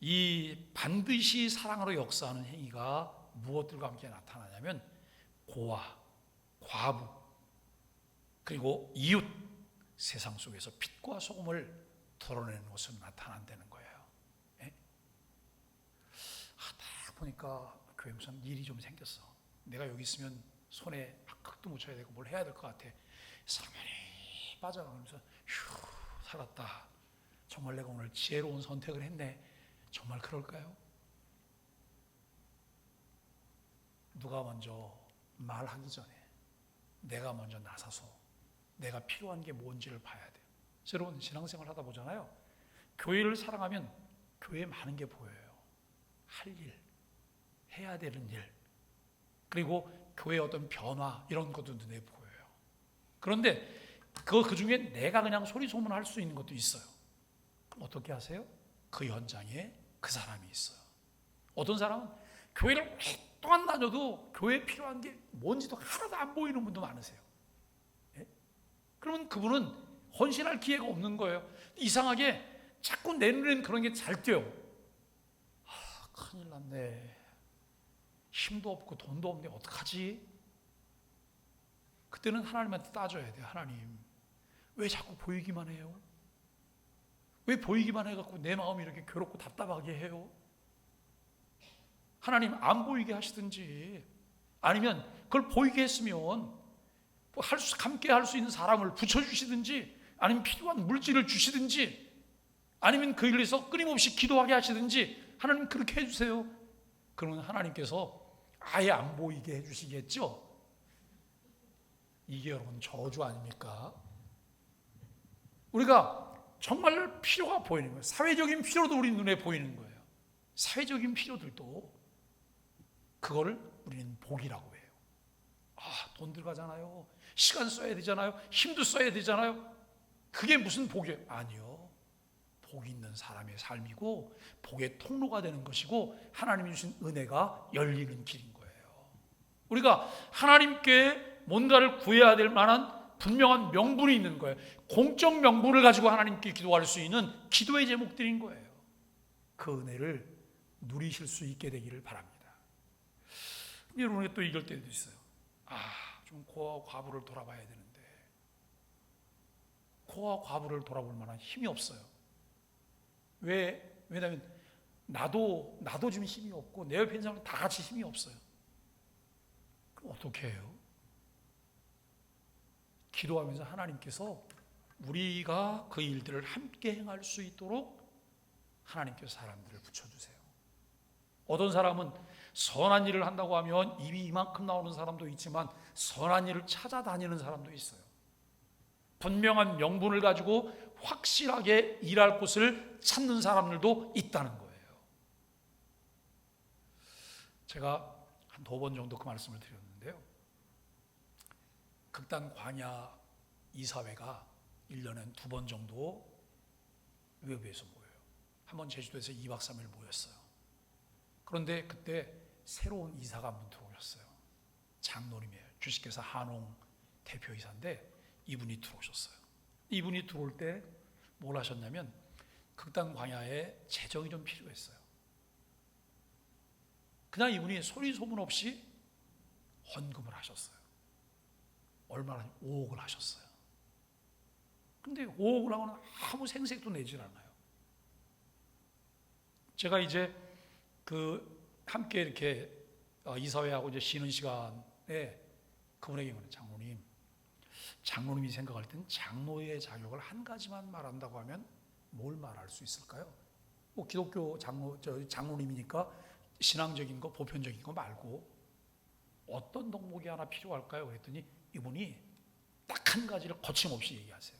이 반드시 사랑으로 역사하는 행위가 무엇들과 함께 나타나냐면 고아, 과부, 그리고 이웃, 세상 속에서 빛과 소금을 드러내는 것으로 나타난다는 거예요. 예? 딱 보니까 교회 무슨 일이 좀 생겼어. 내가 여기 있으면 손에 흙도 묻혀야 되고 뭘 해야 될 것 같아. 사면이 빠져나가면서 휴, 살았다. 정말 내가 오늘 지혜로운 선택을 했네. 정말 그럴까요? 누가 먼저 말하기 전에 내가 먼저 나서서 내가 필요한 게 뭔지를 봐야 돼요. 여러분 신앙생활 하다 보잖아요. 교회를 사랑하면 교회에 많은 게 보여요. 할 일, 해야 되는 일, 그리고 교회의 어떤 변화 이런 것도 눈에 보여요. 그런데 그 중에 내가 그냥 소리 소문할 수 있는 것도 있어요. 그럼 어떻게 하세요? 그 현장에 그 사람이 있어요. 어떤 사람은 교회를 오랫동안 다녀도 교회에 필요한 게 뭔지도 하나도 안 보이는 분도 많으세요. 예? 그러면 그분은 헌신할 기회가 없는 거예요. 이상하게 자꾸 내 눈에는 그런 게 잘 띄어요. 큰일 났네. 힘도 없고 돈도 없는데 어떡하지? 그때는 하나님한테 따져야 돼요. 하나님, 왜 자꾸 보이기만 해요? 왜 보이기만 해갖고 내 마음이 이렇게 괴롭고 답답하게 해요? 하나님 안 보이게 하시든지, 아니면 그걸 보이게 했으면 함께 할 수 있는 사람을 붙여주시든지, 아니면 필요한 물질을 주시든지, 아니면 그 일에서 끊임없이 기도하게 하시든지, 하나님 그렇게 해주세요. 그러면 하나님께서 아예 안 보이게 해주시겠죠? 이게 여러분 저주 아닙니까? 우리가 정말 필요가 보이는 거예요. 사회적인 필요도 우리 눈에 보이는 거예요. 사회적인 필요들도 그거를 우리는 복이라고 해요. 돈 들어가잖아요. 시간 써야 되잖아요. 힘도 써야 되잖아요. 그게 무슨 복이에요? 아니요. 복 있는 사람의 삶이고 복의 통로가 되는 것이고 하나님이 주신 은혜가 열리는 길인 거예요. 우리가 하나님께 뭔가를 구해야 될 만한 분명한 명분이 있는 거예요. 공적 명분을 가지고 하나님께 기도할 수 있는 기도의 제목들인 거예요. 그 은혜를 누리실 수 있게 되기를 바랍니다. 여러분에게 또 이럴 때도 있어요. 좀 고아와 과부를 돌아봐야 되는데 고아와 과부를 돌아볼 만한 힘이 없어요. 왜냐하면 나도 지금 힘이 없고 내 옆에 있는 사람은 다 같이 힘이 없어요. 그럼 어떻게 해요? 기도하면서 하나님께서 우리가 그 일들을 함께 행할 수 있도록 하나님께서 사람들을 붙여주세요. 어떤 사람은 선한 일을 한다고 하면 입이 이만큼 나오는 사람도 있지만 선한 일을 찾아다니는 사람도 있어요. 분명한 명분을 가지고 확실하게 일할 곳을 찾는 사람들도 있다는 거예요. 제가 한 2번 정도 그 말씀을 드렸는데요. 극단 광야 이사회가 1년에 2번 정도 외부에서 모여요. 한 번 제주도에서 2박 3일 모였어요. 그런데 그때 새로운 이사가 한 분 들어오셨어요. 장로님이에요. 주식회사 한홍 대표이사인데 이분이 들어오셨어요. 이분이 들어올 때 뭘 하셨냐면 극단 광야에 재정이 좀 필요했어요. 그냥 이분이 소리 소문 없이 헌금을 하셨어요. 얼마나 5억을 하셨어요. 근데 5억을 하고는 아무 생색도 내질 않아요. 제가 이제 함께 이렇게 이사회하고 이제 쉬는 시간에 그분에게 장로님이 생각할 땐 장로의 자격을 한 가지만 말한다고 하면 뭘 말할 수 있을까요? 뭐 기독교 장로님이니까 신앙적인 거, 보편적인 거 말고 어떤 덕목이 하나 필요할까요? 그랬더니 이분이 딱 한 가지를 거침없이 얘기하세요.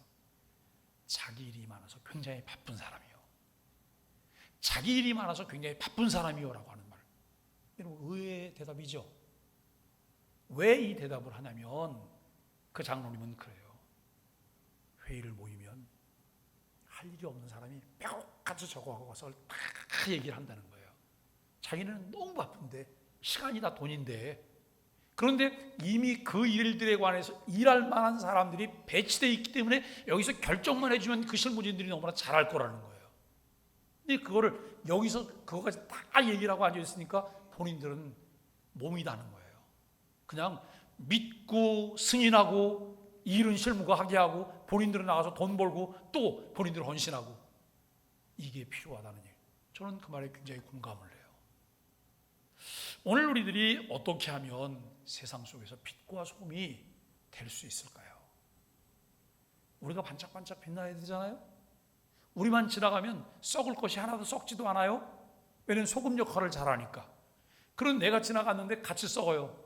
자기 일이 많아서 굉장히 바쁜 사람이요. 자기 일이 많아서 굉장히 바쁜 사람이요 라고 하는 말. 여러분 의외의 대답이죠. 왜 이 대답을 하냐면 그 장로님은 그래요. 회의를 모이면 할 일이 없는 사람이 뼈같이 적어가고 와서 다 얘기를 한다는 거예요. 자기는 너무 바쁜데, 시간이 다 돈인데, 그런데 이미 그 일들에 관해서 일할 만한 사람들이 배치되어 있기 때문에 여기서 결정만 해주면 그 실무진들이 너무나 잘할 거라는 거예요. 근데 그거를 여기서 그거까지 다 얘기를 하고 앉아있으니까 본인들은 몸이 다는 거예요. 그냥 믿고 승인하고 일은 실무가 하게 하고 본인들은 나가서 돈 벌고 또 본인들은 헌신하고, 이게 필요하다는 얘기예요. 저는 그 말에 굉장히 공감을 해요. 오늘 우리들이 어떻게 하면 세상 속에서 빛과 소금이 될 수 있을까요? 우리가 반짝반짝 빛나야 되잖아요. 우리만 지나가면 썩을 것이 하나도 썩지도 않아요. 왜냐하면 소금 역할을 잘하니까. 그런 내가 지나갔는데 같이 썩어요.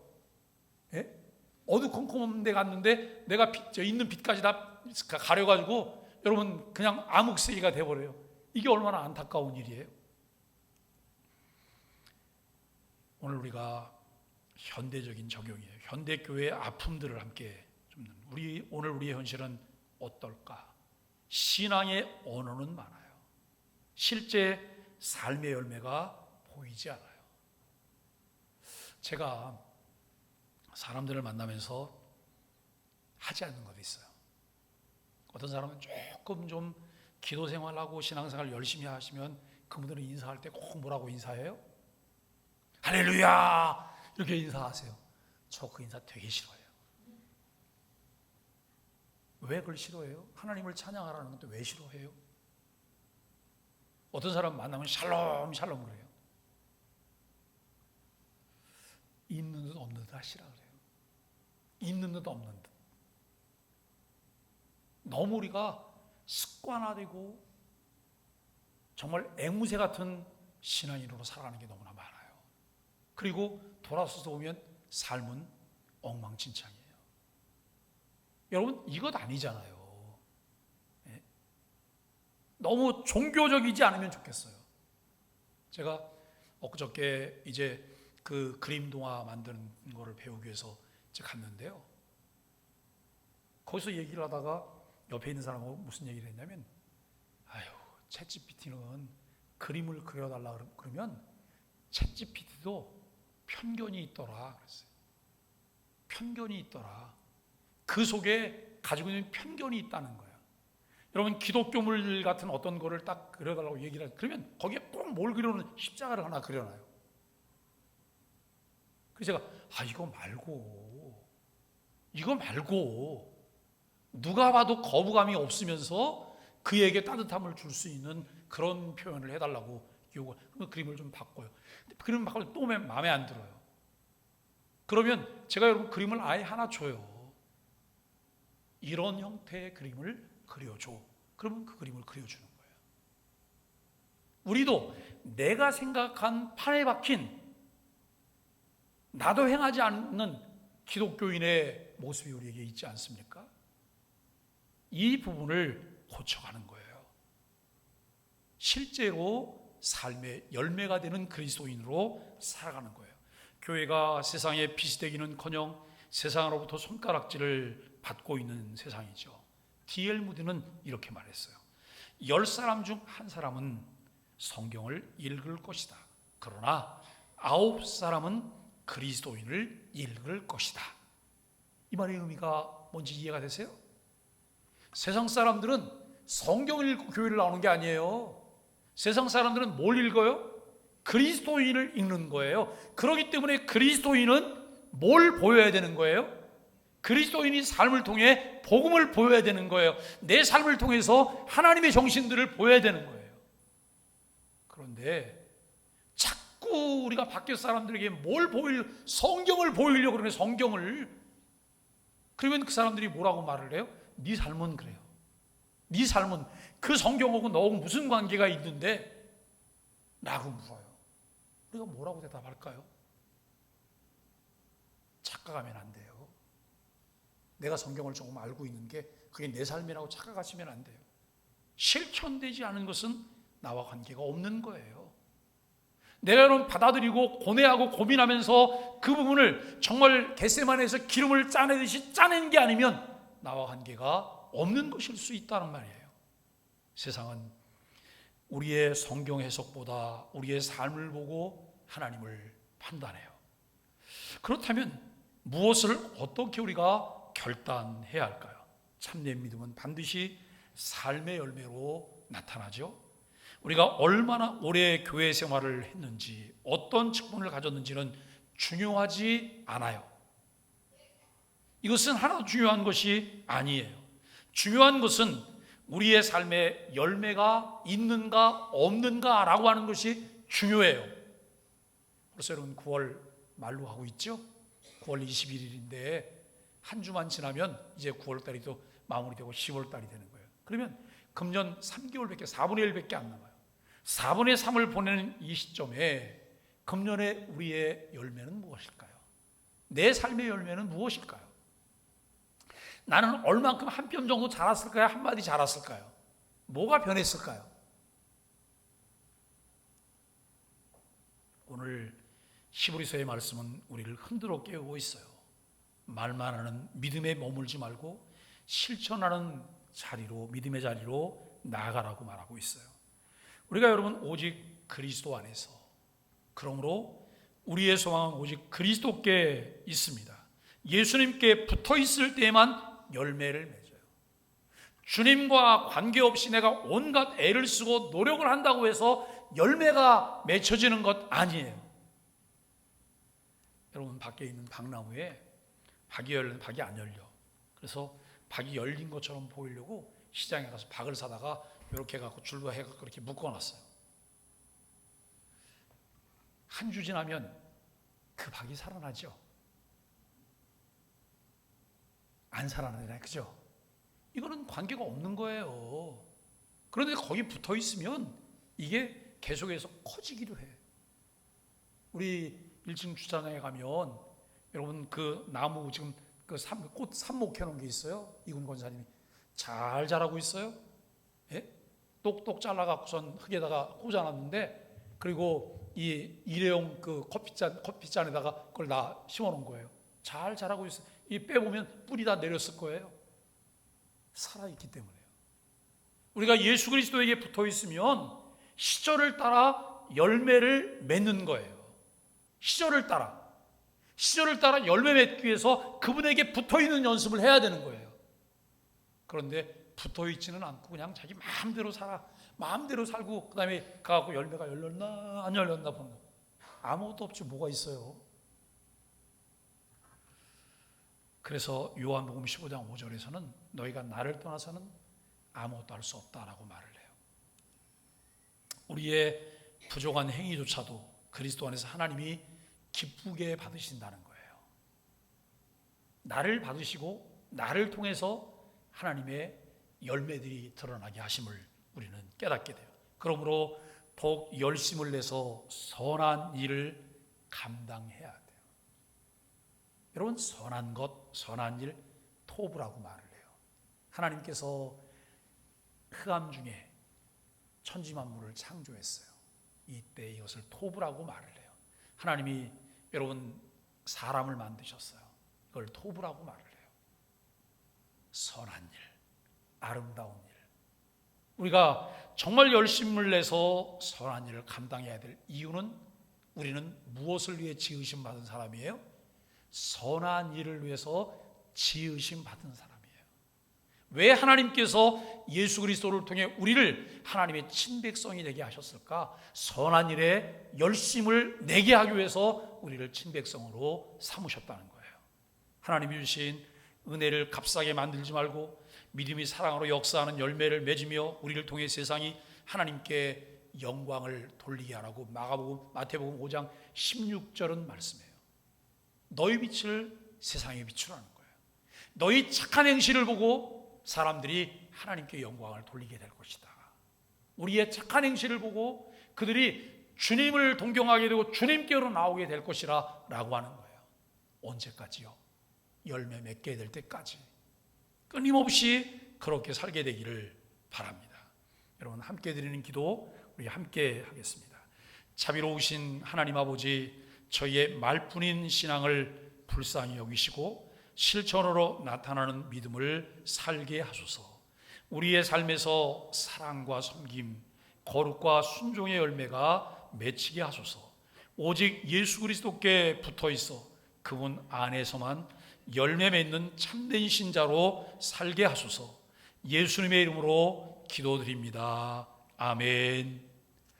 예? 어두컴컴한 데 갔는데 내가 있는 빛까지 다 가려가지고 여러분 그냥 암흑색이가 돼버려요. 이게 얼마나 안타까운 일이에요. 오늘 우리가 현대적인 적용이에요. 현대교회의 아픔들을 함께 줍는 오늘 우리의 현실은 어떨까? 신앙의 언어는 많아요. 실제 삶의 열매가 보이지 않아요. 제가 사람들을 만나면서 하지 않는 것도 있어요. 어떤 사람은 조금 좀 기도 생활하고 신앙생활 열심히 하시면 그분들은 인사할 때 꼭 뭐라고 인사해요? 할렐루야! 이렇게 인사하세요. 저 그 인사 되게 싫어해요. 왜 그걸 싫어해요? 하나님을 찬양하라는 것도 왜 싫어해요? 어떤 사람 만나면 샬롬 샬롬 그래요. 있는 듯 없는 듯 하시라 그래요. 있는 듯 없는 듯. 너무 우리가 습관화되고 정말 앵무새 같은 신앙인으로 살아가는 게 너무나 많아요. 그리고 돌아서서 보면 삶은 엉망진창이에요. 여러분 이것 아니잖아요. 예? 너무 종교적이지 않으면 좋겠어요. 제가 엊그저께 이제 그 그림 동화 만드는 거를 배우기 위해서 갔는데요. 거기서 얘기를 하다가 옆에 있는 사람하고 무슨 얘기를 했냐면, 아유, 챗GPT는 그림을 그려달라 그러면 챗GPT도 편견이 있더라 그랬어요. 편견이 있더라. 그 속에 가지고 있는 편견이 있다는 거예요. 여러분 기독교물 같은 어떤 거를 딱 그려달라고 얘기를 하죠. 그러면 거기에 꼭 뭘 그려놓는 십자가를 하나 그려놔요. 그래서 제가 이거 말고 누가 봐도 거부감이 없으면서 그에게 따뜻함을 줄 수 있는 그런 표현을 해달라고 요구. 그럼 그림을 좀 바꿔요. 근데 그림 바꾸면 또 마음에 안 들어요. 그러면 제가 여러분 그림을 아예 하나 줘요. 이런 형태의 그림을 그려줘. 그러면 그 그림을 그려주는 거예요. 우리도 내가 생각한 판에 박힌 나도 행하지 않는 기독교인의 모습이 우리에게 있지 않습니까? 이 부분을 고쳐가는 거예요. 실제로 삶의 열매가 되는 그리스도인으로 살아가는 거예요. 교회가 세상의 빛이 되기는커녕 세상으로부터 손가락질을 받고 있는 세상이죠. D.L. 무디는 이렇게 말했어요. 10사람 중 한 사람은 성경을 읽을 것이다. 그러나 9사람은 그리스도인을 읽을 것이다. 이 말의 의미가 뭔지 이해가 되세요? 세상 사람들은 성경을 읽고 교회를 나오는 게 아니에요. 세상 사람들은 뭘 읽어요? 그리스도인을 읽는 거예요. 그렇기 때문에 그리스도인은 뭘 보여야 되는 거예요? 그리스도인이 삶을 통해 복음을 보여야 되는 거예요. 내 삶을 통해서 하나님의 정신들을 보여야 되는 거예요. 그런데 자꾸 우리가 밖에 사람들에게 성경을 보이려고 그러면 성경을, 그러면 그 사람들이 뭐라고 말을 해요? 네 삶은 그래요. 네 삶은 그 성경하고 너하고 무슨 관계가 있는데 라고 물어요. 우리가 뭐라고 대답할까요? 착각하면 안 돼요. 내가 성경을 조금 알고 있는 게 그게 내 삶이라고 착각하시면 안 돼요. 실천되지 않은 것은 나와 관계가 없는 거예요. 내가 여러분 받아들이고 고뇌하고 고민하면서 그 부분을 정말 겟세마네에서 기름을 짜내듯이 짜낸 게 아니면 나와 관계가 없는 것일 수 있다는 말이에요. 세상은 우리의 성경 해석보다 우리의 삶을 보고 하나님을 판단해요. 그렇다면 무엇을 어떻게 우리가 결단해야 할까요? 참된 믿음은 반드시 삶의 열매로 나타나죠. 우리가 얼마나 오래 교회 생활을 했는지, 어떤 직분을 가졌는지는 중요하지 않아요. 이것은 하나도 중요한 것이 아니에요. 중요한 것은 우리의 삶에 열매가 있는가 없는가라고 하는 것이 중요해요. 그래서 여러분 9월 말로 하고 있죠. 9월 21일인데 한 주만 지나면 이제 9월달이 또 마무리되고 10월달이 되는 거예요. 그러면 금년 3개월밖에 4분의 1밖에 안 남아요. 4분의 3을 보내는 이 시점에 금년에 우리의 열매는 무엇일까요? 내 삶의 열매는 무엇일까요? 나는 얼만큼 한 뼘 정도 자랐을까요? 한마디 자랐을까요? 뭐가 변했을까요? 오늘 히브리서의 말씀은 우리를 흔들어 깨우고 있어요. 말만 하는 믿음에 머물지 말고 실천하는 자리로, 믿음의 자리로 나아가라고 말하고 있어요. 우리가 여러분 오직 그리스도 안에서, 그러므로 우리의 소망은 오직 그리스도께 있습니다. 예수님께 붙어 있을 때에만 열매를 맺어요. 주님과 관계없이 내가 온갖 애를 쓰고 노력을 한다고 해서 열매가 맺혀지는 것 아니에요. 여러분 밖에 있는 박나무에 박이 열리는 박이 안 열려. 그래서 박이 열린 것처럼 보이려고 시장에 가서 박을 사다가 이렇게 해갖고 줄로 해갖고 그렇게 묶어놨어요. 한 주 지나면 그 박이 살아나죠. 안 살아나잖아요, 그죠? 이거는 관계가 없는 거예요. 그런데 거기 붙어 있으면 이게 계속해서 커지기도 해. 우리 1층 주차장에 가면 여러분 그 나무 지금 그 꽃 삽목 해놓은 게 있어요. 이군 권사님이 잘 자라고 있어요. 예? 똑똑 잘라갖고선 흙에다가 꽂아놨는데, 그리고 이 일회용 그 커피잔에다가 그걸 다 심어놓은 거예요. 잘 자라고 있어요. 이 빼보면 뿌리 다 내렸을 거예요. 살아있기 때문에요. 우리가 예수 그리스도에게 붙어 있으면 시절을 따라 열매를 맺는 거예요. 시절을 따라 열매 맺기 위해서 그분에게 붙어 있는 연습을 해야 되는 거예요. 그런데 붙어 있지는 않고 그냥 자기 마음대로 살아, 마음대로 살고 그 다음에 가갖고 열매가 열렸나 안 열렸나 보는 거. 아무것도 없지 뭐가 있어요. 그래서 요한복음 15장 5절에서는 너희가 나를 떠나서는 아무것도 할 수 없다라고 말을 해요. 우리의 부족한 행위조차도 그리스도 안에서 하나님이 기쁘게 받으신다는 거예요. 나를 받으시고 나를 통해서 하나님의 열매들이 드러나게 하심을 우리는 깨닫게 돼요. 그러므로 더욱 열심을 내서 선한 일을 감당해야 돼요. 여러분 선한 것, 선한 일, 토부라고 말을 해요. 하나님께서 흑암 중에 천지만물을 창조했어요. 이때 이것을 토부라고 말을 해요. 하나님이 여러분 사람을 만드셨어요. 이걸 토부라고 말을 해요. 선한 일, 아름다운 일. 우리가 정말 열심을 내서 선한 일을 감당해야 될 이유는 우리는 무엇을 위해 지으심 받은 사람이에요? 선한 일을 위해서 지으심 받은 사람이에요. 왜 하나님께서 예수 그리스도를 통해 우리를 하나님의 친백성이 되게 하셨을까? 선한 일에 열심을 내게 하기 위해서 우리를 친백성으로 삼으셨다는 거예요. 하나님이 주신 은혜를 값싸게 만들지 말고 믿음이 사랑으로 역사하는 열매를 맺으며 우리를 통해 세상이 하나님께 영광을 돌리게 하라고 마태복음 5장 16절은 말씀해요. 너희 빛을 세상에 비추라는 거예요. 너희 착한 행실을 보고 사람들이 하나님께 영광을 돌리게 될 것이다. 우리의 착한 행실을 보고 그들이 주님을 동경하게 되고 주님께로 나오게 될 것이라 라고 하는 거예요. 언제까지요? 열매 맺게 될 때까지 끊임없이 그렇게 살게 되기를 바랍니다. 여러분 함께 드리는 기도 우리 함께 하겠습니다. 자비로우신 하나님 아버지, 저희의 말뿐인 신앙을 불쌍히 여기시고 실천으로 나타나는 믿음을 살게 하소서. 우리의 삶에서 사랑과 섬김, 거룩과 순종의 열매가 맺히게 하소서. 오직 예수 그리스도께 붙어 있어 그분 안에서만 열매 맺는 참된 신자로 살게 하소서. 예수님의 이름으로 기도드립니다. 아멘.